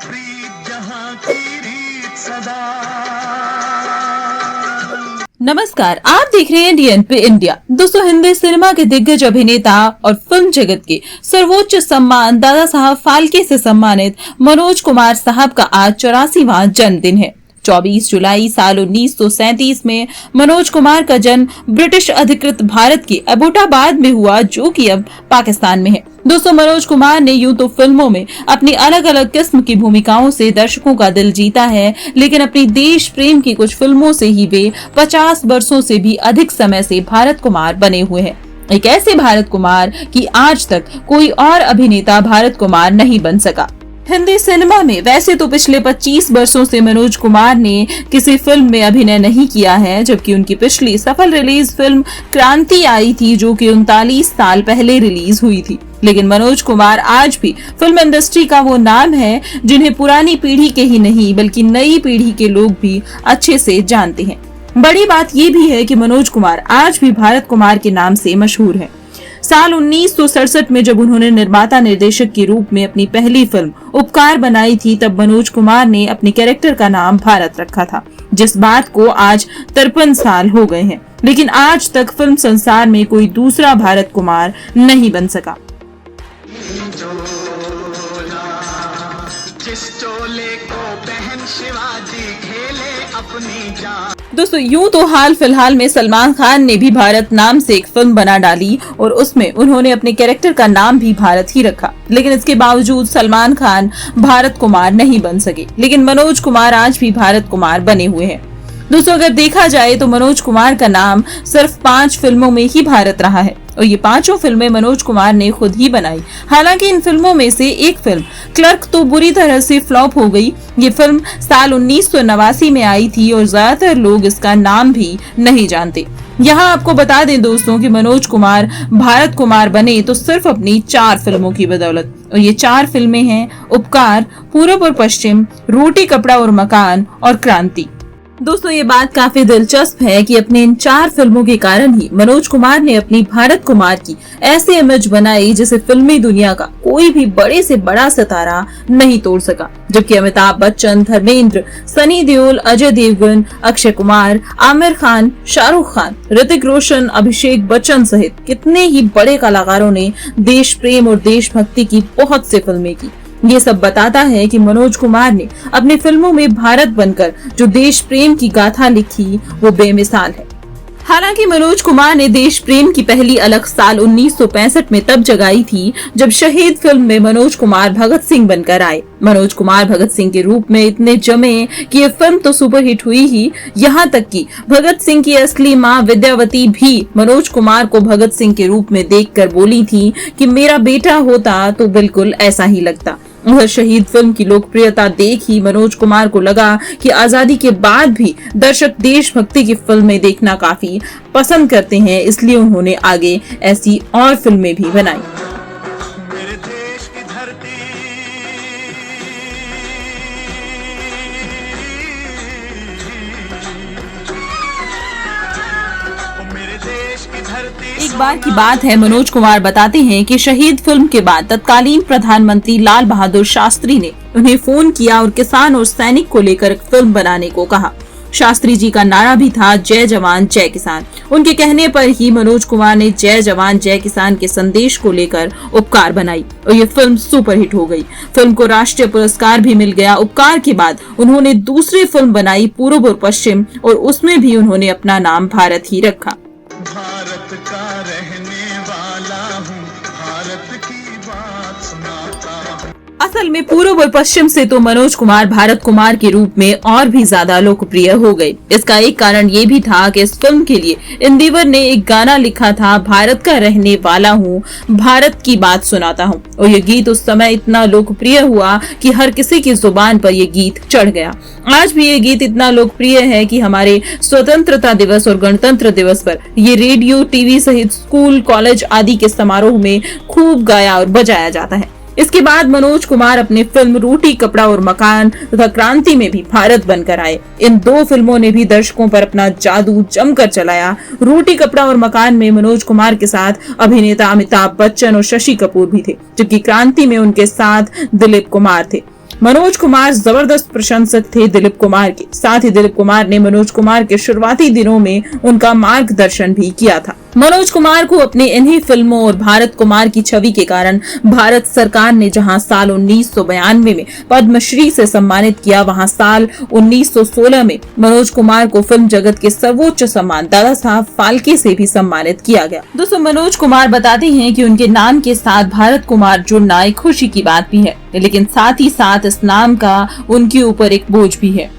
प्रीत जहां की रीत सदा। नमस्कार, आप देख रहे हैं डीएनपी इंडिया। दोस्तों, हिंदी सिनेमा के दिग्गज अभिनेता और फिल्म जगत के सर्वोच्च सम्मान दादा साहब फाल्के से सम्मानित मनोज कुमार साहब का आज 84वां जन्मदिन है। 24 जुलाई साल 1937 में मनोज कुमार का जन्म ब्रिटिश अधिकृत भारत के एबोटाबाद में हुआ, जो कि अब पाकिस्तान में है। दोस्तों, मनोज कुमार ने यूं तो फिल्मों में अपनी अलग अलग किस्म की भूमिकाओं से दर्शकों का दिल जीता है, लेकिन अपनी देश प्रेम की कुछ फिल्मों से ही वे 50 वर्षों से भी अधिक समय से भारत कुमार बने हुए हैं। एक ऐसे भारत कुमार कि आज तक कोई और अभिनेता भारत कुमार नहीं बन सका। हिंदी सिनेमा में वैसे तो पिछले 25 वर्षों से मनोज कुमार ने किसी फिल्म में अभिनय नहीं किया है, जबकि उनकी पिछली सफल रिलीज फिल्म क्रांति आई थी, जो कि 39 साल पहले रिलीज हुई थी। लेकिन मनोज कुमार आज भी फिल्म इंडस्ट्री का वो नाम है जिन्हें पुरानी पीढ़ी के ही नहीं बल्कि नई पीढ़ी के लोग भी अच्छे से जानते हैं। बड़ी बात ये भी है कि मनोज कुमार आज भी भारत कुमार के नाम से मशहूर है। साल 1967 में जब उन्होंने निर्माता निर्देशक के रूप में अपनी पहली फिल्म उपकार बनाई थी, तब मनोज कुमार ने अपने कैरेक्टर का नाम भारत रखा था, जिस बात को आज 53 साल हो गए हैं। लेकिन आज तक फिल्म संसार में कोई दूसरा भारत कुमार नहीं बन सका। दोस्तों, यूं तो हाल फिलहाल में सलमान खान ने भी भारत नाम से एक फिल्म बना डाली और उसमें उन्होंने अपने कैरेक्टर का नाम भी भारत ही रखा, लेकिन इसके बावजूद सलमान खान भारत कुमार नहीं बन सके। लेकिन मनोज कुमार आज भी भारत कुमार बने हुए हैं। दोस्तों, अगर देखा जाए तो मनोज कुमार का नाम सिर्फ 5 फिल्मों में ही भारत रहा है और ये 5 फिल्में मनोज कुमार ने खुद ही बनाई। हालांकि इन फिल्मों में से एक फिल्म क्लर्क तो बुरी तरह से फ्लॉप हो गई। ये फिल्म साल 1989 में आई थी और ज्यादातर लोग इसका नाम भी नहीं जानते। यहाँ आपको बता दें दोस्तों कि मनोज कुमार भारत कुमार बने तो सिर्फ अपनी 4 फिल्मों की बदौलत, और ये 4 फिल्में हैं उपकार, पूरब और पश्चिम, रोटी कपड़ा और मकान और क्रांति। दोस्तों, ये बात काफी दिलचस्प है कि अपने इन 4 फिल्मों के कारण ही मनोज कुमार ने अपनी भारत कुमार की ऐसी इमेज बनाई जिसे फिल्मी दुनिया का कोई भी बड़े से बड़ा सितारा नहीं तोड़ सका। जबकि अमिताभ बच्चन, धर्मेंद्र, सनी देओल, अजय देवगन, अक्षय कुमार, आमिर खान, शाहरुख खान, ऋतिक रोशन, अभिषेक बच्चन सहित कितने ही बड़े कलाकारों ने देश प्रेम और देशभक्ति की बहुत सी फिल्में की। ये सब बताता है कि मनोज कुमार ने अपनी फिल्मों में भारत बनकर जो देश प्रेम की गाथा लिखी वो बेमिसाल है। हालांकि मनोज कुमार ने देश प्रेम की पहली अलख साल 1965 में तब जगाई थी जब शहीद फिल्म में मनोज कुमार भगत सिंह बनकर आए। मनोज कुमार भगत सिंह के रूप में इतने जमे कि ये फिल्म तो सुपरहिट हुई ही, यहाँ तक कि भगत सिंह की असली माँ विद्यावती भी मनोज कुमार को भगत सिंह के रूप में देखकर बोली थी कि मेरा बेटा होता तो बिल्कुल ऐसा ही लगता। वह शहीद फिल्म की लोकप्रियता देख ही मनोज कुमार को लगा कि आजादी के बाद भी दर्शक देशभक्ति की फिल्में देखना काफी पसंद करते हैं, इसलिए उन्होंने आगे ऐसी और फिल्में भी बनाई। मेरे देश की धरती, मेरे देश की धरती। एक बार की बात है, मनोज कुमार बताते हैं कि शहीद फिल्म के बाद तत्कालीन प्रधानमंत्री लाल बहादुर शास्त्री ने उन्हें फोन किया और किसान और सैनिक को लेकर एक फिल्म बनाने को कहा। शास्त्री जी का नारा भी था जय जवान जय किसान। उनके कहने पर ही मनोज कुमार ने जय जवान जय किसान के संदेश को लेकर उपकार बनाई और ये फिल्म सुपरहिट हो गई। फिल्म को राष्ट्रीय पुरस्कार भी मिल गया। उपकार के बाद उन्होंने दूसरी फिल्म बनाई पूरब और पश्चिम, और उसमें भी उन्होंने अपना नाम भारत ही रखा। भारत का रहने वाला हूँ, भारत की बात सुनाता हूँ। असल में पूर्व और पश्चिम से तो मनोज कुमार भारत कुमार के रूप में और भी ज्यादा लोकप्रिय हो गए। इसका एक कारण ये भी था कि इस फिल्म के लिए इंदिवर ने एक गाना लिखा था, भारत का रहने वाला हूँ, भारत की बात सुनाता हूँ, और ये गीत उस समय इतना लोकप्रिय हुआ कि हर किसी की जुबान पर ये गीत चढ़ गया। आज भी ये गीत इतना लोकप्रिय है कि हमारे स्वतंत्रता दिवस और गणतंत्र दिवस पर ये रेडियो, टीवी सहित स्कूल, कॉलेज आदि के समारोह में खूब गाया और बजाया जाता है। इसके बाद मनोज कुमार अपनी फिल्म रोटी कपड़ा और मकान तथा क्रांति में भी भारत बनकर आए। इन 2 फिल्मों ने भी दर्शकों पर अपना जादू जमकर चलाया। रोटी कपड़ा और मकान में मनोज कुमार के साथ अभिनेता अमिताभ बच्चन और शशि कपूर भी थे, जबकि क्रांति में उनके साथ दिलीप कुमार थे। मनोज कुमार जबरदस्त प्रशंसक थे दिलीप कुमार के। साथ ही दिलीप कुमार ने मनोज कुमार के शुरुआती दिनों में उनका मार्गदर्शन भी किया था। मनोज कुमार को अपनी इन्हीं फिल्मों और भारत कुमार की छवि के कारण भारत सरकार ने जहां साल 1992 में पद्मश्री से सम्मानित किया, वहां साल 1916 में मनोज कुमार को फिल्म जगत के सर्वोच्च सम्मान दादा साहब फाल्के से भी सम्मानित किया गया। दोस्तों, मनोज कुमार बताते हैं कि उनके नाम के साथ भारत कुमार जुड़ना एक खुशी की बात भी है, लेकिन साथ ही साथ इस नाम का उनके ऊपर एक बोझ भी है।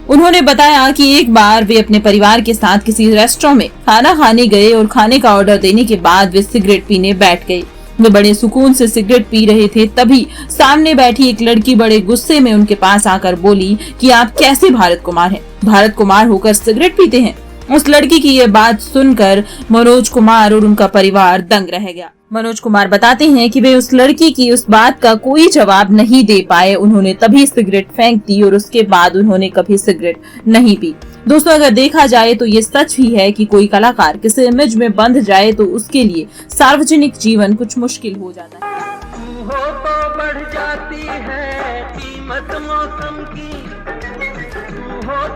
उन्होंने बताया कि एक बार वे अपने परिवार के साथ किसी रेस्टोरेंट में खाना खाने गए और खाने का ऑर्डर देने के बाद वे सिगरेट पीने बैठ गए। वे बड़े सुकून से सिगरेट पी रहे थे, तभी सामने बैठी एक लड़की बड़े गुस्से में उनके पास आकर बोली कि आप कैसे भारत कुमार हैं? भारत कुमार होकर सिगरेट पीते हैं? उस लड़की की ये बात सुनकर मनोज कुमार और उनका परिवार दंग रह गया। मनोज कुमार बताते हैं कि वे उस लड़की की उस बात का कोई जवाब नहीं दे पाए। उन्होंने तभी सिगरेट फेंक दी और उसके बाद उन्होंने कभी सिगरेट नहीं पी। दोस्तों, अगर देखा जाए तो ये सच ही है कि कोई कलाकार किसी इमेज में बंध जाए तो उसके लिए सार्वजनिक जीवन कुछ मुश्किल हो जाता है। हो तो बढ़ जाती है कीमत मौसम की।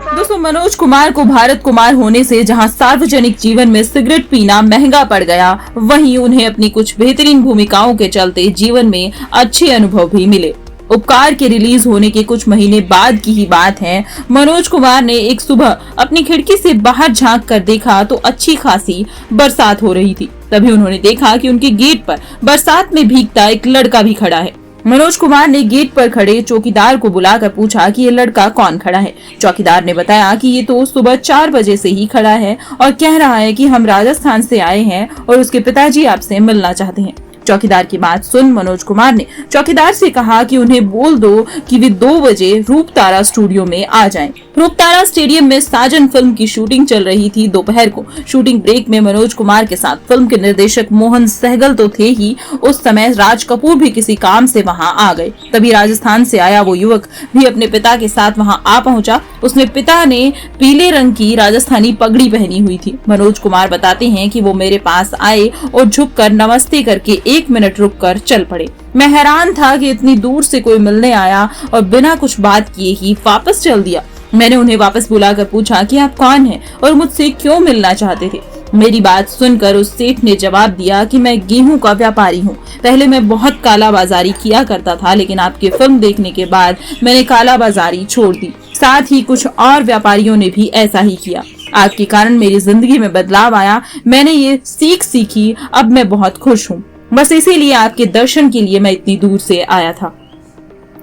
दोस्तों, मनोज कुमार को भारत कुमार होने से जहां सार्वजनिक जीवन में सिगरेट पीना महंगा पड़ गया, वहीं उन्हें अपनी कुछ बेहतरीन भूमिकाओं के चलते जीवन में अच्छे अनुभव भी मिले। उपकार के रिलीज होने के कुछ महीने बाद की ही बात है। मनोज कुमार ने एक सुबह अपनी खिड़की से बाहर झांक कर देखा तो अच्छी खासी बरसात हो रही थी। तभी उन्होंने देखा कि उनके गेट पर बरसात में भीगता एक लड़का भी खड़ा है। मनोज कुमार ने गेट पर खड़े चौकीदार को बुलाकर पूछा कि ये लड़का कौन खड़ा है। चौकीदार ने बताया कि ये तो सुबह 4 बजे से ही खड़ा है और कह रहा है कि हम राजस्थान से आए हैं और उसके पिताजी आपसे मिलना चाहते हैं। चौकीदार की बात सुन मनोज कुमार ने चौकीदार से कहा कि उन्हें बोल दो कि वे 2 बजे रूपतारा स्टूडियो में आ जाएं। रूपतारा स्टेडियम में साजन फिल्म की शूटिंग चल रही थी। दोपहर को शूटिंग ब्रेक में मनोज कुमार के साथ फिल्म के निर्देशक मोहन सहगल तो थे ही, उस समय राज कपूर भी किसी काम से वहां आ गए। तभी राजस्थान से आया वो युवक भी अपने पिता के साथ वहां आ पहुंचा। उसमें पिता ने पीले रंग की राजस्थानी पगड़ी पहनी हुई थी। मनोज कुमार बताते हैं कि वो मेरे पास आए और झुककर नमस्ते करके 1 मिनट रुककर चल पड़े। मैं हैरान था कि इतनी दूर से कोई मिलने आया और बिना कुछ बात किए ही वापस चल दिया। मैंने उन्हें वापस बुलाकर पूछा कि आप कौन हैं और मुझसे क्यों मिलना चाहते थे। मेरी बात सुनकर उस सेठ ने जवाब दिया कि मैं गेहूं का व्यापारी हूं। पहले मैं बहुत काला बाजारी किया करता था, लेकिन आपकी फिल्म देखने के बाद मैंने काला बाजारी छोड़ दी। साथ ही कुछ और व्यापारियों ने भी ऐसा ही किया। आपके कारण मेरी जिंदगी में बदलाव आया। मैंने ये सीख सीखी। अब मैं बहुत खुश हूँ। बस इसीलिए आपके दर्शन के लिए मैं इतनी दूर से आया था।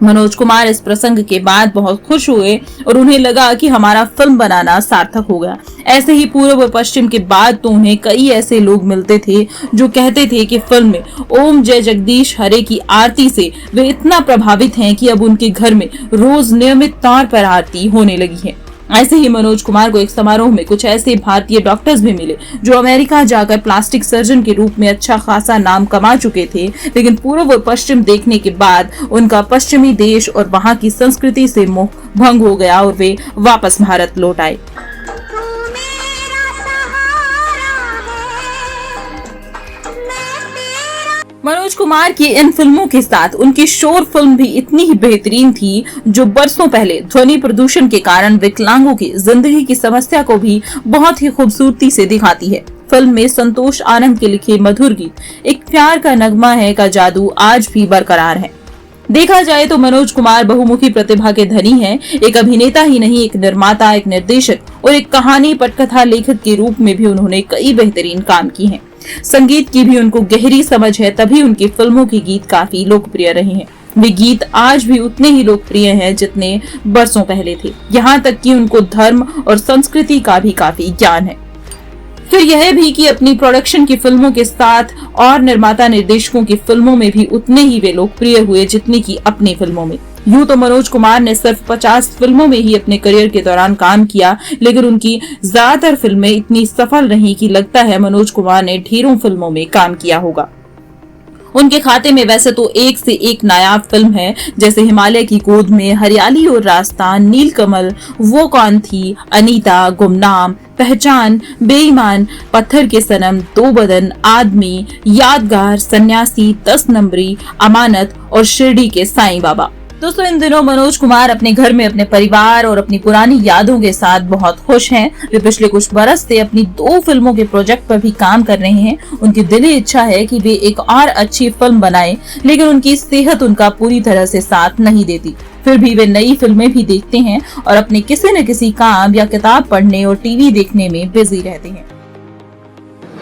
मनोज कुमार इस प्रसंग के बाद बहुत खुश हुए और उन्हें लगा कि हमारा फिल्म बनाना सार्थक हो गया। ऐसे ही पूर्व और पश्चिम के बाद तो उन्हें कई ऐसे लोग मिलते थे जो कहते थे कि फिल्म में ओम जय जगदीश हरे की आरती से वे इतना प्रभावित हैं कि अब उनके घर में रोज नियमित तौर पर आरती होने लगी है। ऐसे ही मनोज कुमार को एक समारोह में कुछ ऐसे भारतीय डॉक्टर्स भी मिले जो अमेरिका जाकर प्लास्टिक सर्जन के रूप में अच्छा खासा नाम कमा चुके थे, लेकिन पूर्व और पश्चिम देखने के बाद उनका पश्चिमी देश और वहां की संस्कृति से मोह भंग हो गया और वे वापस भारत लौट आए। मनोज कुमार की इन फिल्मों के साथ उनकी शोर फिल्म भी इतनी ही बेहतरीन थी जो बरसों पहले ध्वनि प्रदूषण के कारण विकलांगों की जिंदगी की समस्या को भी बहुत ही खूबसूरती से दिखाती है। फिल्म में संतोष आनंद के लिखे मधुर गीत एक प्यार का नगमा है का जादू आज भी बरकरार है। देखा जाए तो मनोज कुमार बहुमुखी प्रतिभा के धनी हैं। एक अभिनेता ही नहीं, एक निर्माता, एक निर्देशक और एक कहानी पटकथा लेखक के रूप में भी उन्होंने कई बेहतरीन काम किए हैं। संगीत की भी उनको गहरी समझ है, तभी उनकी फिल्मों के गीत काफी लोकप्रिय रहे हैं। वे गीत आज भी उतने ही लोकप्रिय हैं जितने बरसों पहले थे। यहाँ तक कि उनको धर्म और संस्कृति का भी काफी ज्ञान है। फिर यह भी कि अपनी प्रोडक्शन की फिल्मों के साथ और निर्माता निर्देशकों की फिल्मों में भी उतने ही वे लोकप्रिय हुए जितने की अपनी फिल्मों में। यूं तो मनोज कुमार ने सिर्फ 50 फिल्मों में ही अपने करियर के दौरान काम किया, लेकिन उनकी ज्यादातर फिल्में इतनी सफल रहीं कि लगता है मनोज कुमार ने ढेरों फिल्मों में काम किया होगा। उनके खाते में वैसे तो एक से एक नायाब फिल्म है, जैसे हिमालय की गोद में, हरियाली और रास्ता, नीलकमल, वो कौन थी, अनीता, गुमनाम, पहचान, बेईमान, पत्थर के सनम, दो बदन, आदमी, यादगार, सन्यासी, 10 नंबरी, अमानत और शिरडी के साईं बाबा। दोस्तों इन दिनों मनोज कुमार अपने घर में अपने परिवार और अपनी पुरानी यादों के साथ बहुत खुश हैं। वे पिछले कुछ बरस से अपनी 2 फिल्मों के प्रोजेक्ट पर भी काम कर रहे हैं। उनकी दिली इच्छा है कि वे एक और अच्छी फिल्म बनाएं, लेकिन उनकी सेहत उनका पूरी तरह से साथ नहीं देती। फिर भी वे नई फिल्में भी देखते हैं और अपने किसी न किसी काम या किताब पढ़ने और टीवी देखने में बिजी रहते हैं।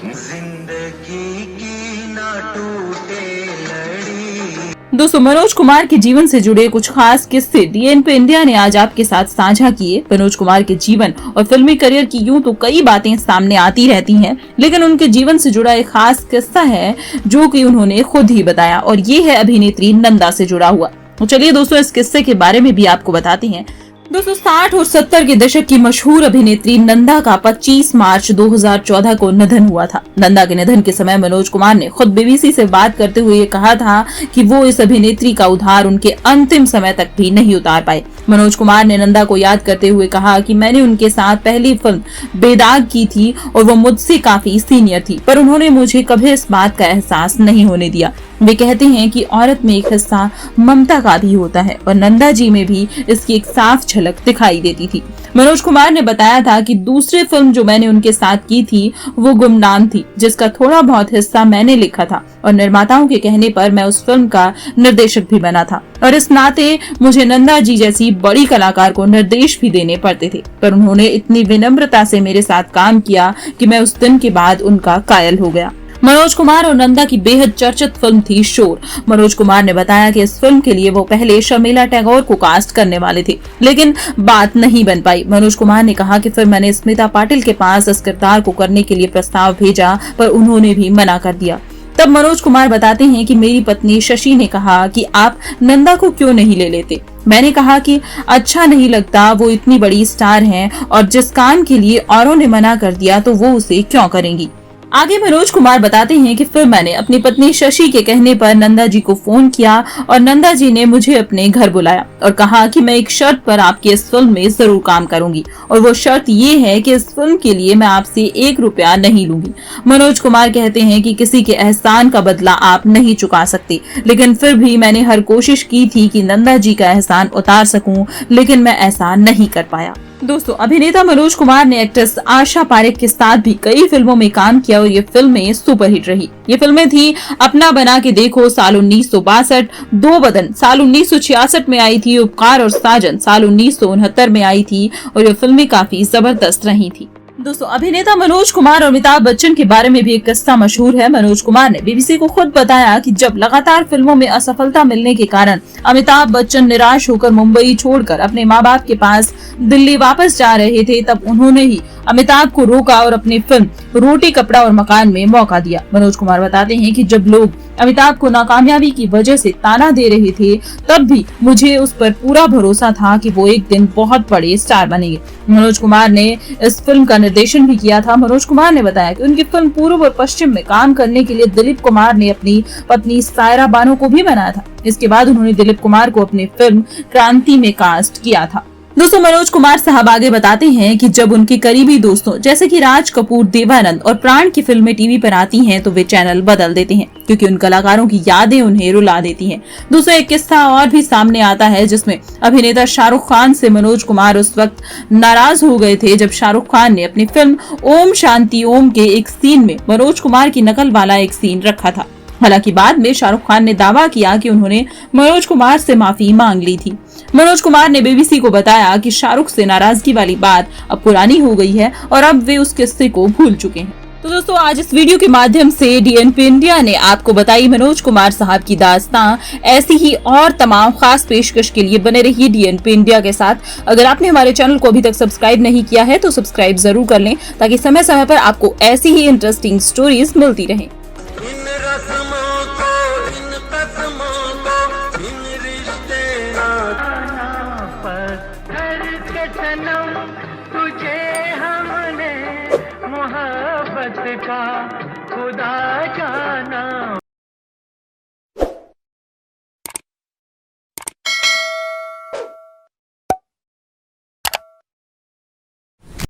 जिंदगी की ना टूटे लड़ी। दोस्तों मनोज कुमार के जीवन से जुड़े कुछ खास किस्से डीएनपी इंडिया ने आज आपके साथ साझा किए। मनोज कुमार के जीवन और फिल्मी करियर की यूं तो कई बातें सामने आती रहती हैं, लेकिन उनके जीवन से जुड़ा एक खास किस्सा है जो कि उन्होंने खुद ही बताया, और ये है अभिनेत्री नंदा से जुड़ा हुआ। तो चलिए दोस्तों इस किस्से के बारे में भी आपको बताते हैं। दोस्तों 60 और 70 के दशक की मशहूर अभिनेत्री नंदा का 25 मार्च 2014 को निधन हुआ था। नंदा के निधन के समय मनोज कुमार ने खुद बीबीसी से बात करते हुए कहा था कि वो इस अभिनेत्री का उद्धार उनके अंतिम समय तक भी नहीं उतार पाए। मनोज कुमार ने नंदा को याद करते हुए कहा कि मैंने उनके साथ पहली फिल्म बेदाग की थी और वो मुझसे काफी सीनियर थी, पर उन्होंने मुझे कभी इस बात का एहसास नहीं होने दिया। वे कहते हैं कि औरत में एक हिस्सा ममता का भी होता है और नंदा जी में भी इसकी एक साफ झलक दिखाई देती थी। मनोज कुमार ने बताया था कि दूसरी फिल्म जो मैंने उनके साथ की थी वो गुमनाम थी, जिसका थोड़ा बहुत हिस्सा मैंने लिखा था और निर्माताओं के कहने पर मैं उस फिल्म का निर्देशक भी बना था, और इस नाते मुझे नंदा जी जैसी बड़ी कलाकार को निर्देश भी देने पड़ते थे, पर उन्होंने इतनी विनम्रता से मेरे साथ काम किया कि मैं उस दिन के बाद उनका कायल हो गया। मनोज कुमार और नंदा की बेहद चर्चित फिल्म थी शोर। मनोज कुमार ने बताया कि इस फिल्म के लिए वो पहले शर्मिला टैगोर को कास्ट करने वाले थे, लेकिन बात नहीं बन पाई। मनोज कुमार ने कहा कि फिर मैंने स्मिता पाटिल के पास इस किरदार को करने के लिए प्रस्ताव भेजा, पर उन्होंने भी मना कर दिया। तब मनोज कुमार बताते हैं कि मेरी पत्नी शशि ने कहा कि आप नंदा को क्यों नहीं ले लेते। मैंने कहा कि अच्छा नहीं लगता, वो इतनी बड़ी स्टार हैं और जिस काम के लिए औरों ने मना कर दिया तो वो उसे क्यों करेंगी। आगे मनोज कुमार बताते हैं कि फिर मैंने अपनी पत्नी शशि के कहने पर नंदा जी को फोन किया और नंदा जी ने मुझे अपने घर बुलाया और कहा कि मैं एक शर्त पर आपकी इस फिल्म में जरूर काम करूंगी, और वो शर्त ये है कि इस फिल्म के लिए मैं आपसे 1 रुपया नहीं लूंगी। मनोज कुमार कहते हैं कि किसी के एहसान का बदला आप नहीं चुका सकते, लेकिन फिर भी मैंने हर कोशिश की थी कि नंदा जी का एहसान उतार सकूं, लेकिन मैं ऐसा नहीं कर पाया। दोस्तों अभिनेता मनोज कुमार ने एक्ट्रेस आशा पारेख के साथ भी कई फिल्मों में काम किया और ये फिल्में सुपरहिट रही। ये फिल्में थी अपना बना के देखो साल 1962, दो बदन साल 1966 में आई थी, उपकार और साजन साल 1969 में आई थी, और ये फिल्में काफी जबरदस्त रही थी। दोस्तों अभिनेता मनोज कुमार और अमिताभ बच्चन के बारे में भी एक किस्सा मशहूर है। मनोज कुमार ने बीबीसी को खुद बताया कि जब लगातार फिल्मों में असफलता मिलने के कारण अमिताभ बच्चन निराश होकर मुंबई छोड़कर अपने माँ बाप के पास दिल्ली वापस जा रहे थे, तब उन्होंने ही अमिताभ को रोका और अपनी फिल्म रोटी कपड़ा और मकान में मौका दिया। मनोज कुमार बताते हैं कि जब लोग अमिताभ को नाकामयाबी की वजह से ताना दे रहे थे, तब भी मुझे उस पर पूरा भरोसा था कि वो एक दिन बहुत बड़े स्टार बनेंगे। मनोज कुमार ने इस फिल्म का निर्देशन भी किया था। मनोज कुमार ने बताया कि उनकी फिल्म पूर्व और पश्चिम में काम करने के लिए दिलीप कुमार ने अपनी पत्नी सायरा बानो को भी बनाया था। इसके बाद उन्होंने दिलीप कुमार को अपनी फिल्म क्रांति में कास्ट किया था। दोस्तों मनोज कुमार साहब आगे बताते हैं कि जब उनके करीबी दोस्तों जैसे कि राज कपूर, देवानंद और प्राण की फिल्में टीवी पर आती हैं तो वे चैनल बदल देते हैं, क्योंकि उन कलाकारों की यादें उन्हें रुला देती हैं। दूसरा एक किस्सा और भी सामने आता है जिसमें अभिनेता शाहरुख खान से मनोज कुमार उस वक्त नाराज हो गए थे जब शाहरुख खान ने अपनी फिल्म ओम शांति ओम के एक सीन में मनोज कुमार की नकल वाला एक सीन रखा था। हालांकि बाद में शाहरुख खान ने दावा किया कि उन्होंने मनोज कुमार से माफी मांग ली थी। मनोज कुमार ने बीबीसी को बताया कि शाहरुख से नाराजगी वाली बात अब पुरानी हो गई है और अब वे उस किस्से को भूल चुके हैं। तो दोस्तों आज इस वीडियो के माध्यम से डीएनपी इंडिया ने आपको बताई मनोज कुमार साहब की दास्तां। ऐसी ही और तमाम खास पेशकश के लिए बने रहिए डीएनपी इंडिया के साथ। अगर आपने हमारे चैनल को अभी तक सब्सक्राइब नहीं किया है तो सब्सक्राइब जरूर कर लें, ताकि समय समय पर आपको ऐसी ही इंटरेस्टिंग स्टोरीज मिलती रहें। इन रस्मों को, इन कसमों को, इन रिश्ते पत्थर के सनम तुझे हमने मोहब्बत का खुदा जाना।